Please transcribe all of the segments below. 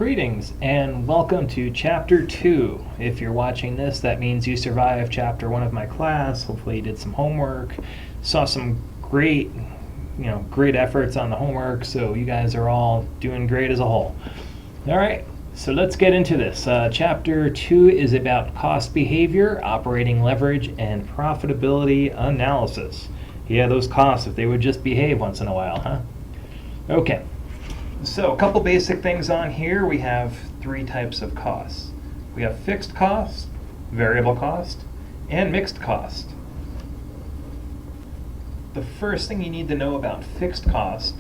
Greetings and welcome to Chapter 2. If you're watching this, that means you survived Chapter 1 of my class. Hopefully you did some homework, saw some great efforts on the homework, so you guys are all doing great as a whole. All right, so let's get into this. Chapter 2 is about cost behavior, operating leverage, and profitability analysis. Yeah, those costs, if they would just behave once in a while, huh? Okay. So a couple basic things on here. We have three types of costs. We have fixed cost, variable cost, and mixed cost. The first thing you need to know about fixed cost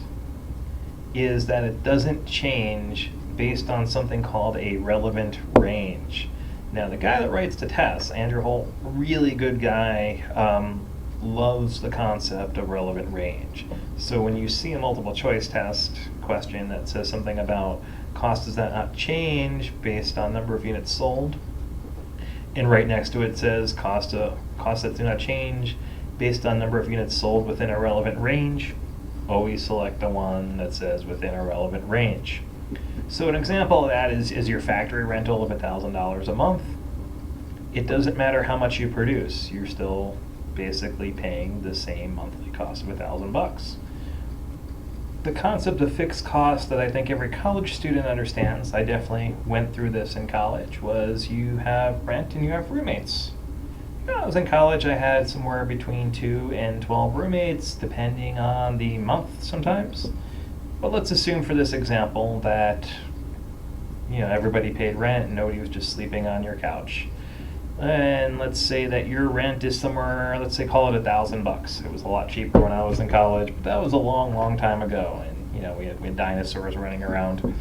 is that it doesn't change based on something called a relevant range. Now, the guy that writes the tests, Andrew Holt, really good guy, loves the concept of relevant range. So when you see a multiple choice test question that says something about cost does that not change based on number of units sold, and right next to it says cost that do not change based on number of units sold within a relevant range, always select the one that says within a relevant range. So an example of that is your factory rental of $1,000 a month. It doesn't matter how much you produce, you're still basically paying the same monthly cost of $1,000. The concept of fixed cost that I think every college student understands, I definitely went through this in college, was you have rent and you have roommates. When I was in college, I had somewhere between 2 and 12 roommates, depending on the month sometimes. But let's assume for this example that everybody paid rent and nobody was just sleeping on your couch. And let's say that your rent is somewhere, let's say call it $1,000. It was a lot cheaper when I was in college, but that was a long, long time ago. And we had dinosaurs running around.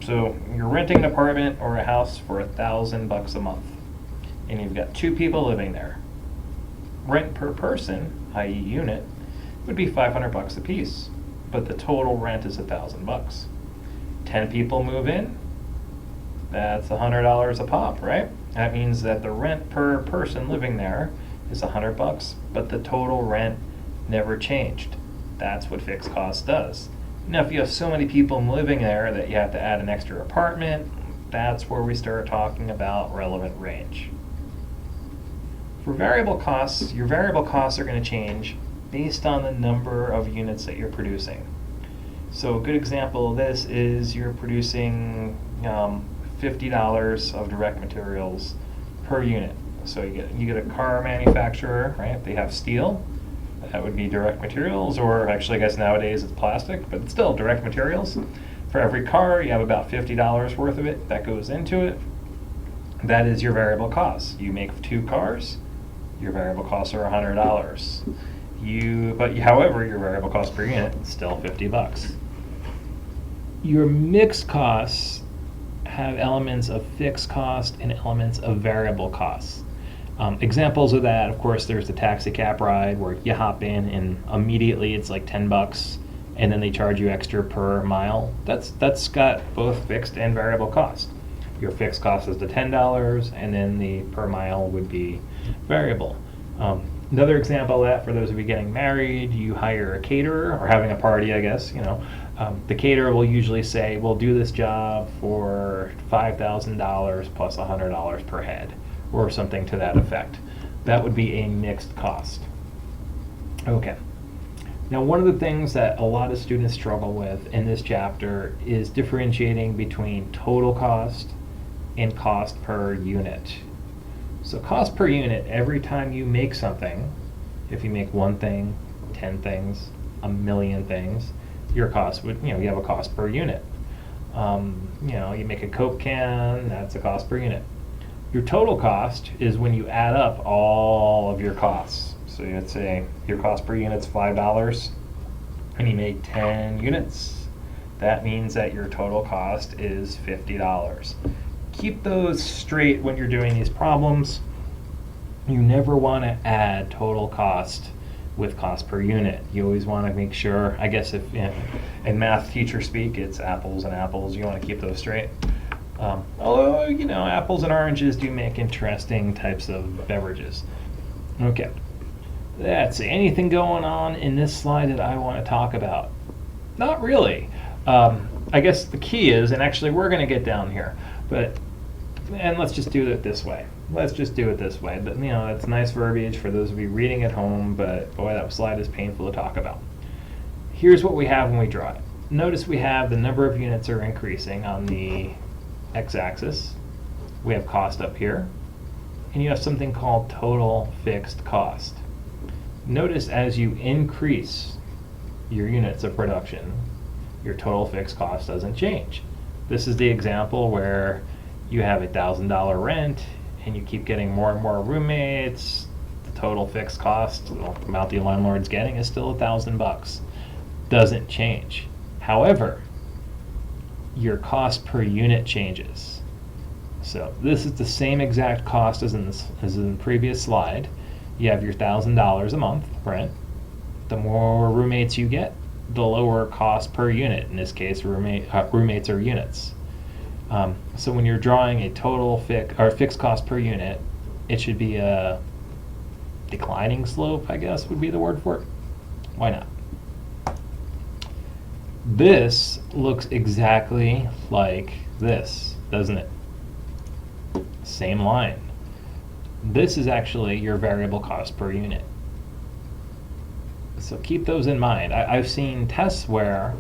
So you're renting an apartment or a house for $1,000 a month, and you've got 2 people living there. Rent per person, i.e. unit, would be $500 a piece, but the total rent is $1,000. 10 people move in, that's $100 a pop, right? That means that the rent per person living there is $100, but the total rent never changed. That's what fixed cost does. Now, if you have so many people living there that you have to add an extra apartment, that's where we start talking about relevant range. For variable costs, your variable costs are going to change based on the number of units that you're producing. So a good example of this is you're producing $50 of direct materials per unit. So you get a car manufacturer, right? They have steel. That would be direct materials, or actually I guess nowadays it's plastic, but it's still direct materials. For every car, you have about $50 worth of it that goes into it. That is your variable costs. You make 2 cars, your variable costs are $100. However, your variable cost per unit is still $50. Your mixed costs have elements of fixed cost and elements of variable costs. Examples of that, of course, there's the taxi cab ride where you hop in and immediately it's like $10 and then they charge you extra per mile. That's got both fixed and variable cost. Your fixed cost is the $10 and then the per mile would be variable. Another example of that, for those of you getting married, you hire a caterer, or having a party, I guess, the caterer will usually say, we'll do this job for $5,000 plus $100 per head, or something to that effect. That would be a mixed cost. Okay. Now, one of the things that a lot of students struggle with in this chapter is differentiating between total cost and cost per unit. So cost per unit, every time you make something, if you make 1 thing, 10 things, 1,000,000 things, your cost would, you have a cost per unit. You make a Coke can, that's a cost per unit. Your total cost is when you add up all of your costs. So let's say your cost per unit's $5 and you made 10 units. That means that your total cost is $50. Keep those straight when you're doing these problems. You never want to add total cost with cost per unit. You always want to make sure, I guess if in math teacher speak, it's apples and apples. You want to keep those straight. Although, apples and oranges do make interesting types of beverages. Okay. That's anything going on in this slide that I want to talk about? Not really. I guess the key is, and actually we're going to get down here, and let's just do it this way. Let's just do it this way. But, that's nice verbiage for those of you reading at home, but boy, that slide is painful to talk about. Here's what we have when we draw it. Notice we have the number of units are increasing on the x-axis. We have cost up here, and you have something called total fixed cost. Notice as you increase your units of production, your total fixed cost doesn't change. This is the example where you have $1,000 rent and you keep getting more and more roommates. The total fixed cost, the amount the landlord's getting, is still $1,000. Doesn't change. However, your cost per unit changes. So this is the same exact cost as in the previous slide. You have your $1,000 a month rent. The more roommates you get, the lower cost per unit. In this case, roommates are units. So when you're drawing a total fixed cost per unit, it should be a declining slope, I guess would be the word for it. Why not? This looks exactly like this, doesn't it? Same line. This is actually your variable cost per unit. So keep those in mind. I've seen tests where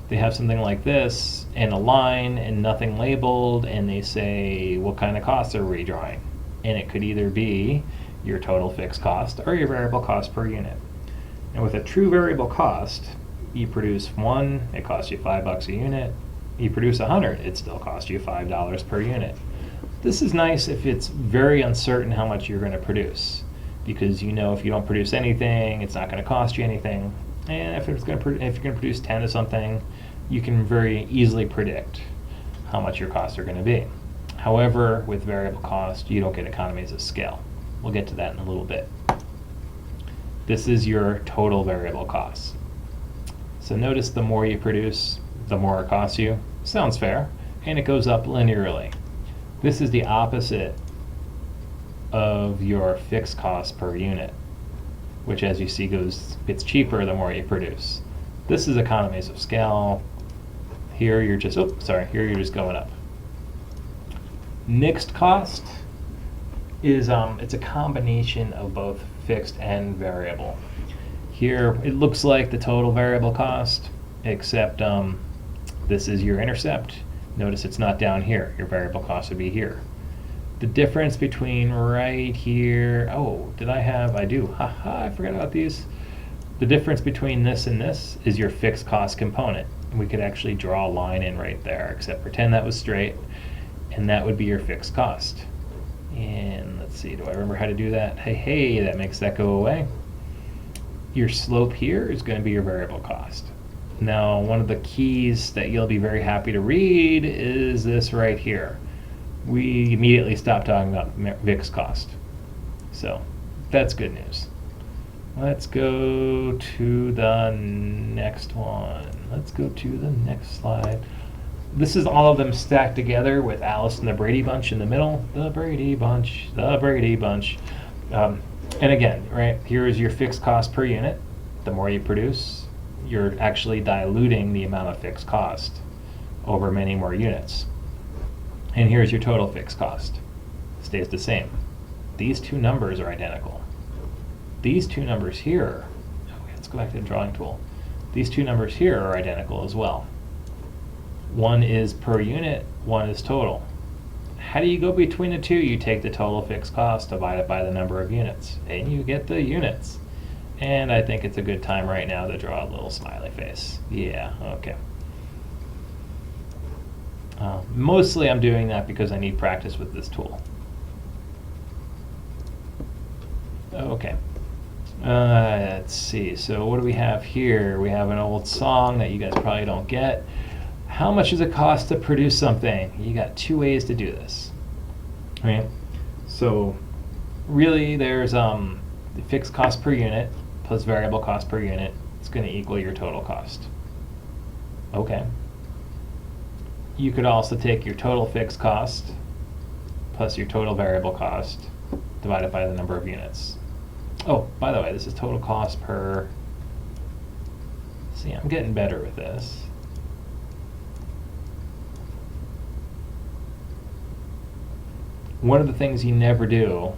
they have something like this and a line and nothing labeled, and they say, what kind of costs are we drawing? And it could either be your total fixed cost or your variable cost per unit. And with a true variable cost, you produce one, it costs you $5 a unit. You produce 100, it still costs you $5 per unit. This is nice if it's very uncertain how much you're going to produce, because if you don't produce anything, it's not going to cost you anything. And if you're going to produce 10 of something, you can very easily predict how much your costs are going to be. However, with variable cost, you don't get economies of scale. We'll get to that in a little bit. This is your total variable cost. So notice the more you produce, the more it costs you. Sounds fair. And it goes up linearly. This is the opposite of your fixed cost per unit, which, as you see, gets cheaper the more you produce. This is economies of scale. Here you're just going up. Mixed cost is it's a combination of both fixed and variable. Here it looks like the total variable cost, except this is your intercept. Notice it's not down here. Your variable cost would be here. The difference between right here, I do. Haha, I forgot about these. The difference between this and this is your fixed cost component. We could actually draw a line in right there, except pretend that was straight, and that would be your fixed cost. And let's see, do I remember how to do that? Hey, that makes that go away. Your slope here is going to be your variable cost. Now, one of the keys that you'll be very happy to read is this right here. We immediately stop talking about fixed cost. So that's good news. Let's go to the next one. Let's go to the next slide. This is all of them stacked together with Alice and the Brady Bunch in the middle. The Brady Bunch, the Brady Bunch. And again, right, here is your fixed cost per unit. The more you produce, you're actually diluting the amount of fixed cost over many more units. And here's your total fixed cost. Stays the same. These two numbers are identical. These two numbers here, let's go back to the drawing tool. These two numbers here are identical as well. One is per unit, one is total. How do you go between the two? You take the total fixed cost, divide it by the number of units, and you get the units. And I think it's a good time right now to draw a little smiley face. Yeah, okay. Mostly I'm doing that because I need practice with this tool. Okay. Let's see. So what do we have here? We have an old song that you guys probably don't get. How much does it cost to produce something? You got two ways to do this. Right? So really there's the fixed cost per unit plus variable cost per unit. It's going to equal your total cost. Okay. You could also take your total fixed cost plus your total variable cost divided by the number of units. Oh, by the way, this is total cost per... See, I'm getting better with this. One of the things you never do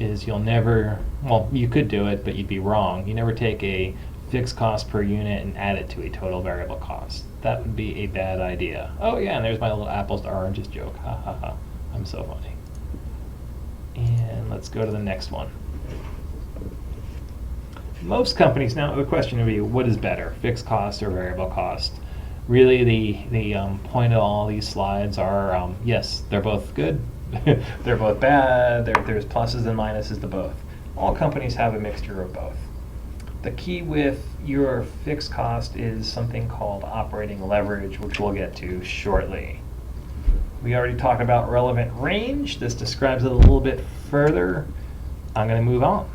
is you'll never, well, you could do it, but you'd be wrong. You never take a fixed cost per unit and add it to a total variable cost. That would be a bad idea. Oh yeah, and there's my little apples to oranges joke. Ha ha ha. I'm so funny. And let's go to the next one. Most companies, now the question would be, what is better, fixed cost or variable cost? Really, the point of all these slides are, yes, they're both good, they're both bad, there's pluses and minuses to both. All companies have a mixture of both. The key with your fixed cost is something called operating leverage, which we'll get to shortly. We already talked about relevant range. This describes it a little bit further. I'm going to move on.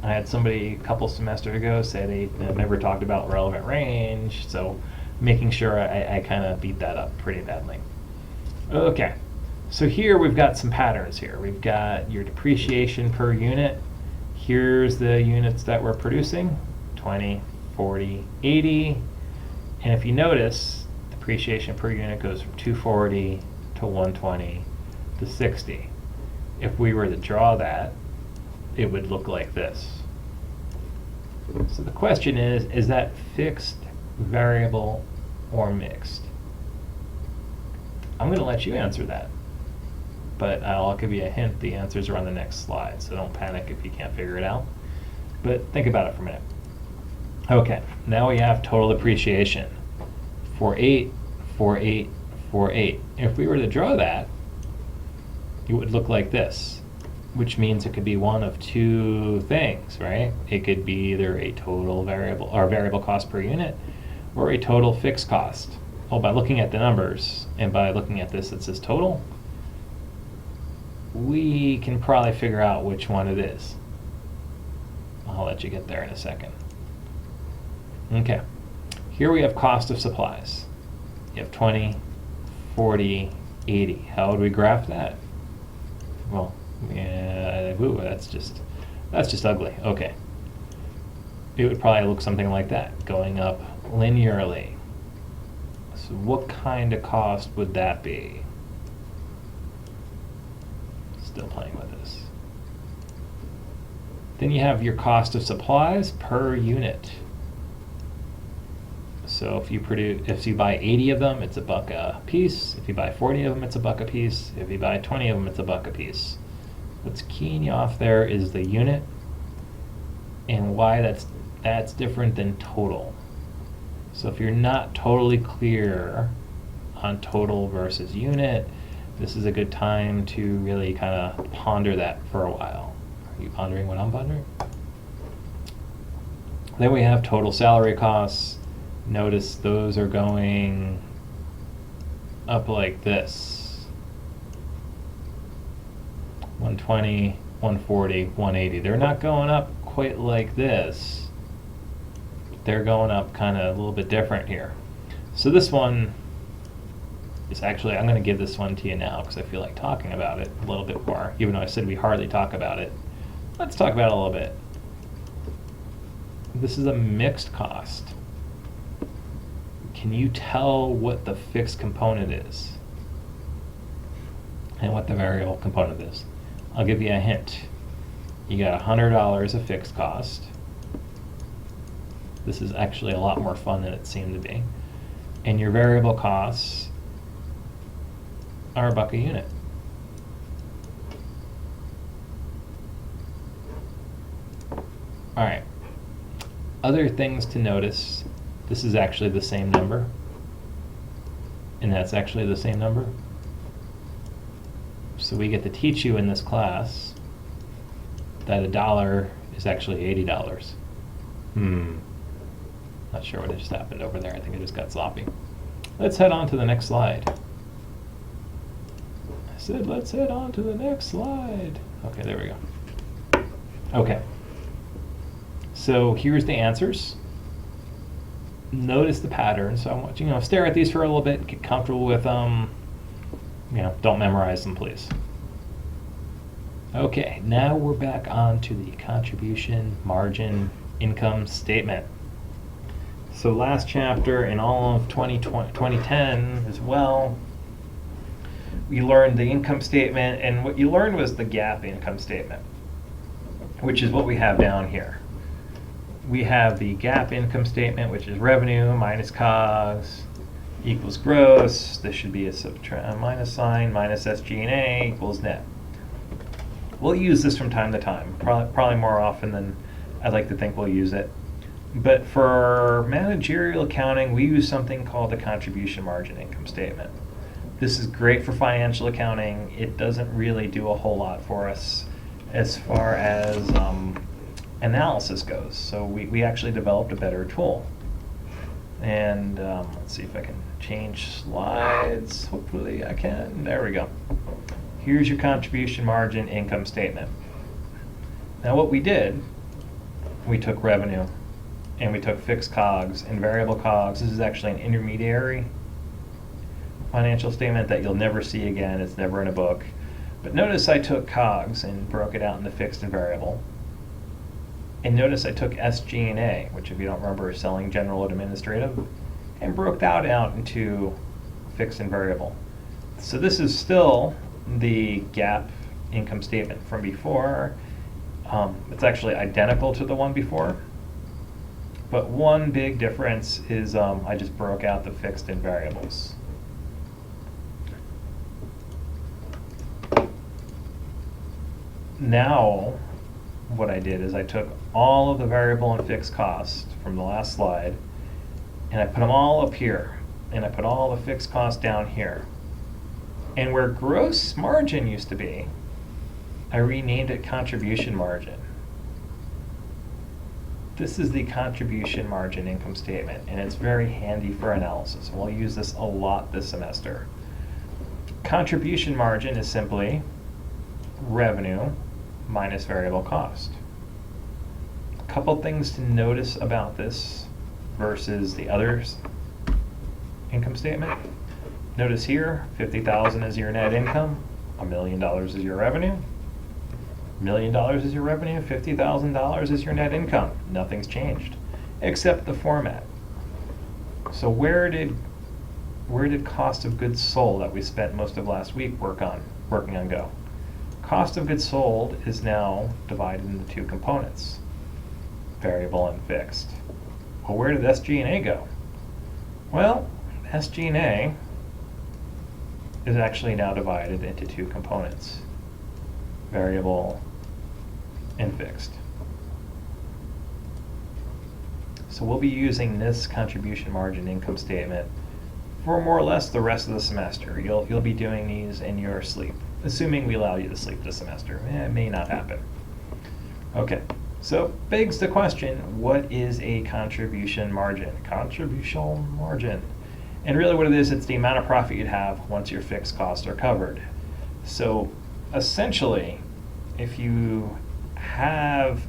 I had somebody a couple semesters ago say they never talked about relevant range, so making sure I kind of beat that up pretty badly. Okay, so here we've got some patterns here. We've got your depreciation per unit. Here's the units that we're producing, 20, 40, 80. And if you notice, depreciation per unit goes from 240 to 120 to 60. If we were to draw that, it would look like this. So the question is that fixed, variable, or mixed? I'm going to let you answer that, but I'll give you a hint. The answers are on the next slide, so don't panic if you can't figure it out. But think about it for a minute. Okay, now we have total depreciation. 48, 48, 48. If we were to draw that, it would look like this, which means it could be one of two things, right? It could be either a total variable or variable cost per unit or a total fixed cost. Oh, by looking at the numbers and by looking at this that says total, we can probably figure out which one it is. I'll let you get there in a second. Okay, here we have cost of supplies. You have 20, 40, 80. How would we graph that? Well, yeah, ooh, that's just ugly. Okay. It would probably look something like that, going up linearly. So what kind of cost would that be? Still playing with this. Then you have your cost of supplies per unit. So if you buy 80 of them, it's $1 a piece. If you buy 40 of them, it's $1 a piece. If you buy 20 of them, it's $1 a piece. What's keying you off there is the unit and why that's different than total. So if you're not totally clear on total versus unit, this is a good time to really kind of ponder that for a while. Are you pondering what I'm pondering? Then we have total salary costs. Notice those are going up like this. 120, 140, 180. They're not going up quite like this. They're going up kind of a little bit different here. So this one is actually, I'm going to give this one to you now because I feel like talking about it a little bit more, even though I said we hardly talk about it. Let's talk about it a little bit. This is a mixed cost. Can you tell what the fixed component is and what the variable component is? I'll give you a hint. You got $100 of fixed cost. This is actually a lot more fun than it seemed to be. And your variable costs are $1 a unit. All right. Other things to notice. This is actually the same number, and that's actually the same number. So we get to teach you in this class that $1 is actually $80. Not sure what just happened over there. I think it just got sloppy. Let's head on to the next slide. I said let's head on to the next slide. Okay, there we go. Okay. So here's the answers. Notice the pattern. So I want you to stare at these for a little bit, get comfortable with them. Don't memorize them, please. Okay, now we're back on to the contribution margin income statement. So last chapter and all of 2010 as well, we learned the income statement, and what you learned was the GAAP income statement, which is what we have down here. We have the GAAP income statement, which is revenue minus COGS equals gross. This should be a minus sign, minus SG&A equals net. We'll use this from time to time, probably more often than I'd like to think we'll use it. But for managerial accounting, we use something called the contribution margin income statement. This is great for financial accounting. It doesn't really do a whole lot for us as far as analysis goes. So we actually developed a better tool. And let's see if I can change slides. Hopefully I can. There we go. Here's your contribution margin income statement. Now what we did, we took revenue and we took fixed COGS and variable COGS. This is actually an intermediary financial statement that you'll never see again. It's never in a book. But notice I took COGS and broke it out into fixed and variable. And notice I took SG&A, which if you don't remember is selling general and administrative, and broke that out into fixed and variable. So this is still the GAAP income statement from before. It's actually identical to the one before. But one big difference is I just broke out the fixed and variables. Now, what I did is I took all of the variable and fixed costs from the last slide, and I put them all up here, and I put all the fixed costs down here. And where gross margin used to be, I renamed it contribution margin. This is the contribution margin income statement, and it's very handy for analysis. We'll use this a lot this semester. Contribution margin is simply revenue minus variable cost. A couple things to notice about this versus the others income statement. Notice here, $50,000 is your net income, $1 million is your revenue. $1 million is your revenue, $50,000 is your net income. Nothing's changed, except the format. So where did cost of goods sold that we spent most of last week working on go? Cost of goods sold is now divided into two components, variable and fixed. Well, where did SG&A go? Well, SG&A is actually now divided into two components, variable and fixed. So we'll be using this contribution margin income statement for more or less the rest of the semester. You'll be doing these in your sleep, assuming we allow you to sleep this semester. It may not happen. Okay, so begs the question, what is a contribution margin? Contribution margin. And really what it is, it's the amount of profit you'd have once your fixed costs are covered. So essentially, if you have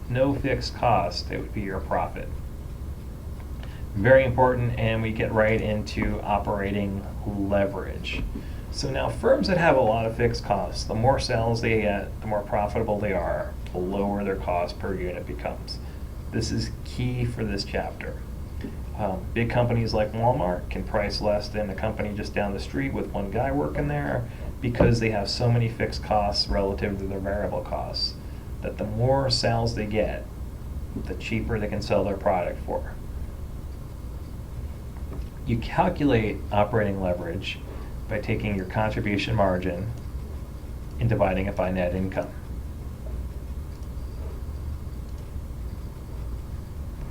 no fixed cost, it would be your profit. Very important, and we get right into operating leverage. So now firms that have a lot of fixed costs, the more sales they get, the more profitable they are, the lower their cost per unit becomes. This is key for this chapter. Big companies like Walmart can price less than a company just down the street with one guy working there because they have so many fixed costs relative to their variable costs that the more sales they get, the cheaper they can sell their product for. You calculate operating leverage by taking your contribution margin and dividing it by net income.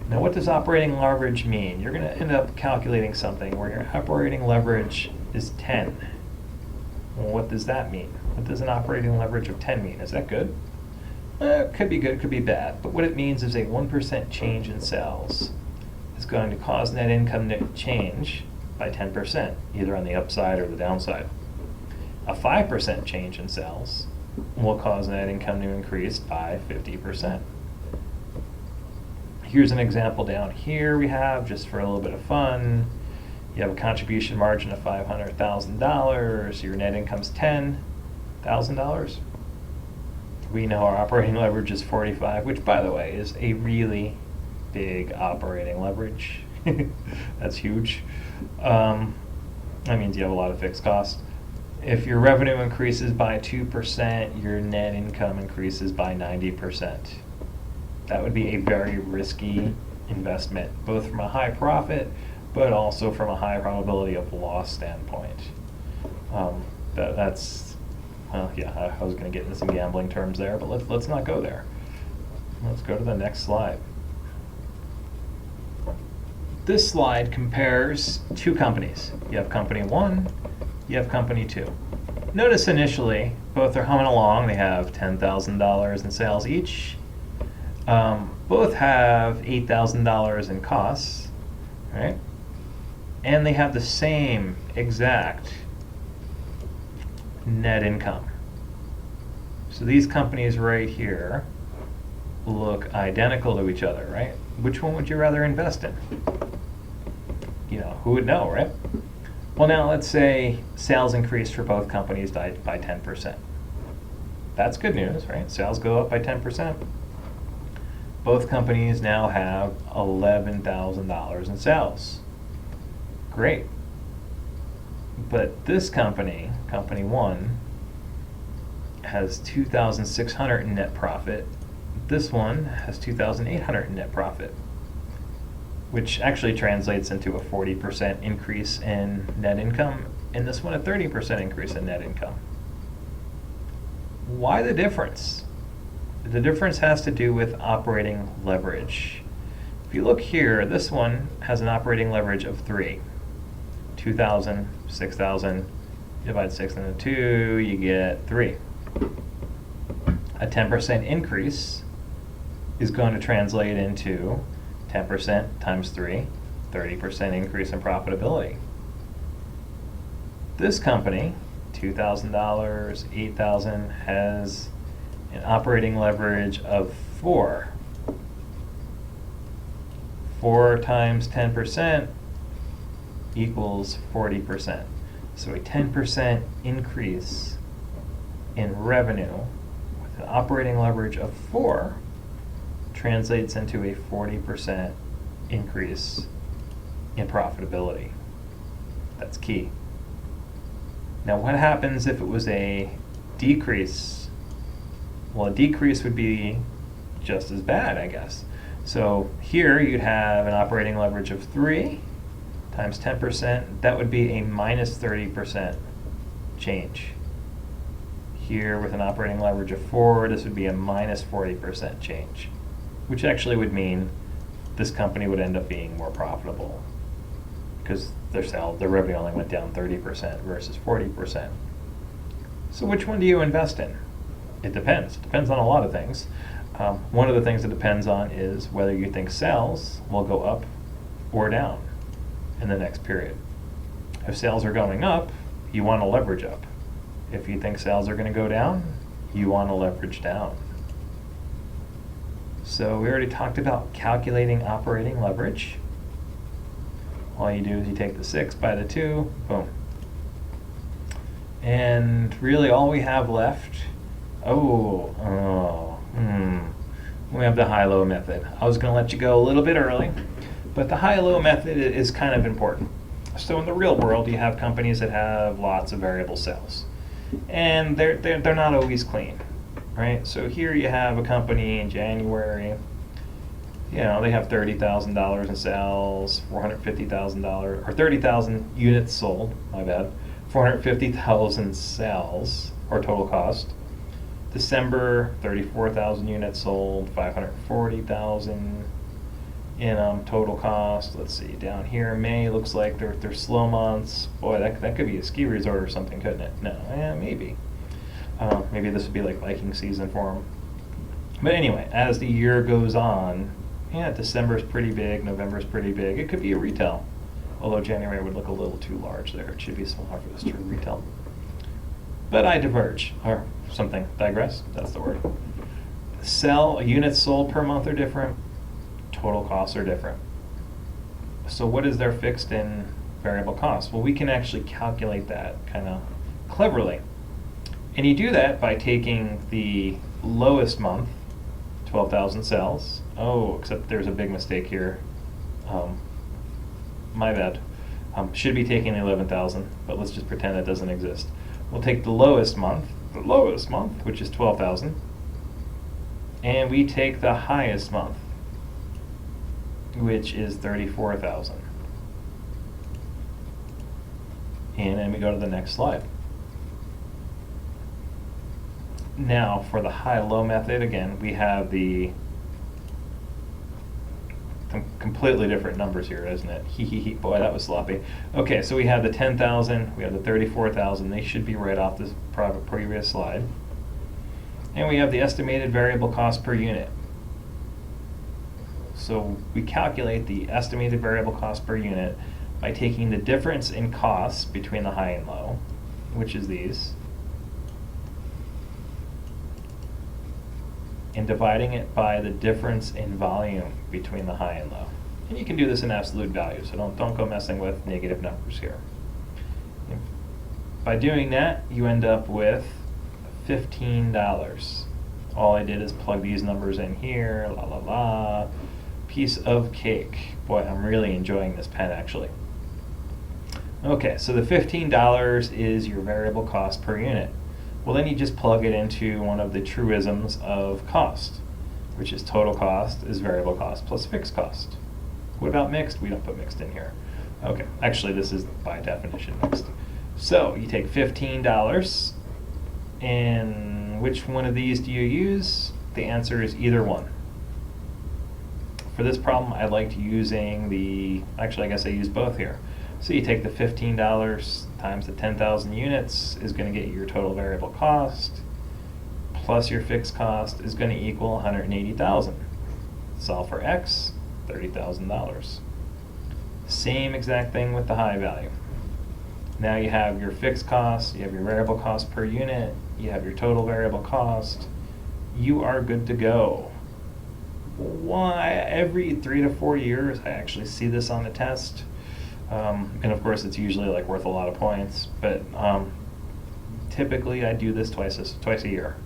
Now what does operating leverage mean? You're going to end up calculating something where your operating leverage is 10. Well, what does that mean? What does an operating leverage of 10 mean? Is that good? It could be good, it could be bad. But what it means is a 1% change in sales is going to cause net income to change by 10%, either on the upside or the downside. A 5% change in sales will cause net income to increase by 50%. Here's an example down here we have, just for a little bit of fun. You have a contribution margin of $500,000, your net income's $10,000. We know our operating leverage is 45, which by the way is a really big operating leverage. That's huge. That means you have a lot of fixed costs. If your revenue increases by 2%, your net income increases by 90%. That would be a very risky investment, both from a high profit, but also from a high probability of loss standpoint. That's, well, yeah, I was going to get into some gambling terms there, but let's not go there. Let's go to the next slide. This slide compares two companies. You have company one, you have company two. Notice initially, both are humming along. They have $10,000 in sales each. Both have $8,000 in costs, right? And they have the same exact net income. So these companies right here look identical to each other, right? Which one would you rather invest in? You know, who would know, right? Well, now let's say sales increased for both companies by 10%. That's good news, right? Sales go up by 10%. Both companies now have $11,000 in sales. Great. But this company, company one, has $2,600 in net profit. This one has $2,800 in net profit, which actually translates into a 40% increase in net income, and this one a 30% increase in net income. Why the difference? The difference has to do with operating leverage. If you look here, this one has an operating leverage of 3. 2,000, 6,000, divide 6 into 2, you get 3. A 10% increase is going to translate into 10% times 3, 30% increase in profitability. This company, $2,000, $8,000, has an operating leverage of 4. 4 times 10% equals 40%. So a 10% increase in revenue with an operating leverage of 4 translates into a 40% increase in profitability. That's key. Now, what happens if it was a decrease? Well, a decrease would be just as bad, I guess. So here you'd have an operating leverage of 3 times 10%. That would be a minus 30% change. Here with an operating leverage of 4, this would be a minus 40% change, which actually would mean this company would end up being more profitable because their revenue only went down 30% versus 40%. So which one do you invest in? It depends. It depends on a lot of things. One of the things it depends on is whether you think sales will go up or down in the next period. If sales are going up, you want to leverage up. If you think sales are going to go down, you want to leverage down. So we already talked about calculating operating leverage. All you do is you take the 6 by the 2, boom. And really all we have left, we have the high-low method. I was going to let you go a little bit early, but the high-low method is kind of important. So in the real world, you have companies that have lots of variable sales, and they're not always clean, right? So here you have a company in January, they have $30,000 in sales, $450,000, or 30,000 units sold, my bad, 450,000 sales, or total cost. December, 34,000 units sold, 540,000 in total cost. Let's see, down here, May looks like they're slow months. Boy, that could be a ski resort or something, couldn't it? No, maybe. Maybe this would be like Viking season for them. But anyway, as the year goes on, December's pretty big, November's pretty big. It could be a retail, although January would look a little too large there. It should be smaller for this true retail. But I diverge, or something, digress, that's the word. Units sold per month are different, total costs are different. So what is their fixed and variable cost? Well, we can actually calculate that kind of cleverly. And you do that by taking the lowest month, 12,000 sales. Oh, except there's a big mistake here. My bad. Should be taking the 11,000, but let's just pretend that doesn't exist. We'll take the lowest month, which is 12,000, and we take the highest month, which is 34,000. And then we go to the next slide. Now, for the high-low method, again, we have the completely different numbers here, isn't it? Boy, that was sloppy. Okay, so we have the 10,000, we have the 34,000. They should be right off this previous slide. And we have the estimated variable cost per unit. So we calculate the estimated variable cost per unit by taking the difference in costs between the high and low, which is these, and dividing it by the difference in volume between the high and low. And you can do this in absolute value, so don't go messing with negative numbers here. By doing that, you end up with $15. All I did is plug these numbers in here, la la la. Piece of cake. Boy, I'm really enjoying this pen, actually. Okay, so the $15 is your variable cost per unit. Well, then you just plug it into one of the truisms of cost, which is total cost is variable cost plus fixed cost. What about mixed? We don't put mixed in here. Okay, actually this is by definition mixed. So you take $15, and which one of these do you use? The answer is either one. For this problem, I liked using actually I guess I used both here. So you take the $15 times the 10,000 units is going to get you your total variable cost, plus your fixed cost is going to equal 180,000. Solve for X, $30,000. Same exact thing with the high value. Now you have your fixed cost, you have your variable cost per unit, you have your total variable cost. You are good to go. Why? Every 3 to 4 years, I actually see this on the test. And of course, it's usually like worth a lot of points, but typically I do this twice a year.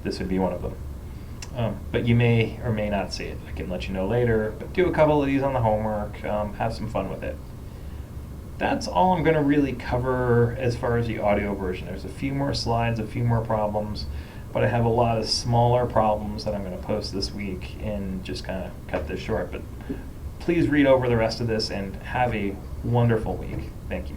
This would be one of them. But you may or may not see it. I can let you know later, but do a couple of these on the homework, have some fun with it. That's all I'm going to really cover as far as the audio version. There's a few more slides, a few more problems, but I have a lot of smaller problems that I'm going to post this week and just kind of cut this short. But please read over the rest of this and have a wonderful week. Thank you.